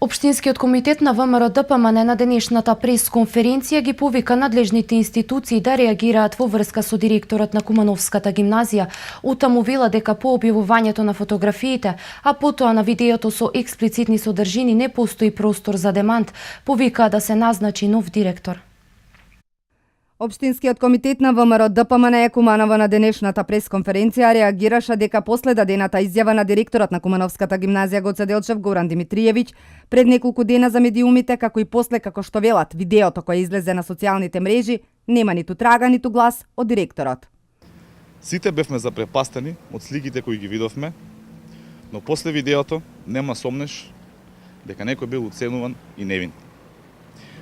Општинскиот комитет на ВМРО ДПМН на денешната прес-конференција ги повика надлежните институции да реагираат во врска со директорот на Кумановската гимназија. Утаму вела дека по објавувањето на фотографиите, а потоа на видеото со експлицитни содржини не постои простор за демант, повика да се назначи нов директор. Општинскиот комитет на ВМРО ДПМН Куманово на денешната пресконференција реагираше дека после дадената изјава на директорот на Кумановската гимназија Гоце Делчев Горан Димитриевиќ пред неколку дена за медиумите, како и после како што велат видеото кое излезе на социјалните мрежи, нема ниту трага ниту глас од директорот. Сите бевме запрепастени од сликите кои ги видовме, но после видеото нема сомнеш дека некој бил уценуван и невин.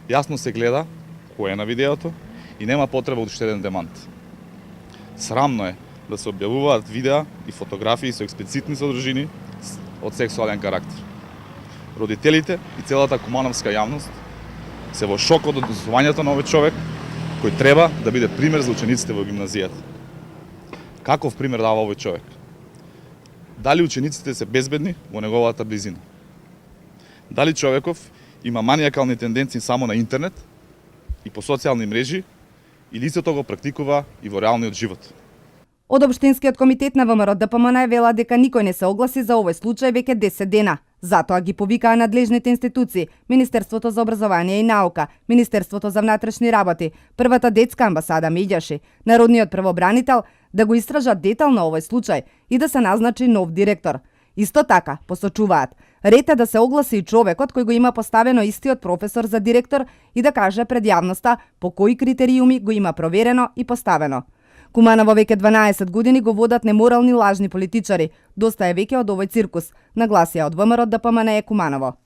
Јасно се гледа кој е на видеото и нема потреба од уште еден демант. Срамно е да се објавуваат видеа и фотографии со експлицитни содржини од сексуален карактер. Родителите и целата кумановска јавност се во шок од однесувањето на овој човек кој треба да биде пример за учениците во гимназијата. Каков пример дава овој човек? Дали учениците се безбедни во неговата близина? Дали човеков има маниакални тенденции само на интернет и по социјални мрежи, или истото го практикува и во реалниот живот? Од Општинскиот комитет на ВМРО ДПМН вела дека никој не се огласи за овој случај веќе 10 дена. Затоа ги повикаа надлежните институции, Министерството за образование и наука, Министерството за внатрешни работи, првата детска амбасада Меѓаши, Народниот правобранител да го истражат детално овој случај и да се назначи нов директор. Исто така, посочуваат, ред е да се огласи и човекот кој го има поставено истиот професор за директор и да каже пред јавноста по кои критериуми го има проверено и поставено. Куманово веќе 12 години го водат неморални лажни политичари. Доста е веќе од овој циркус, нагласија од ВМРО ДПМН Куманово.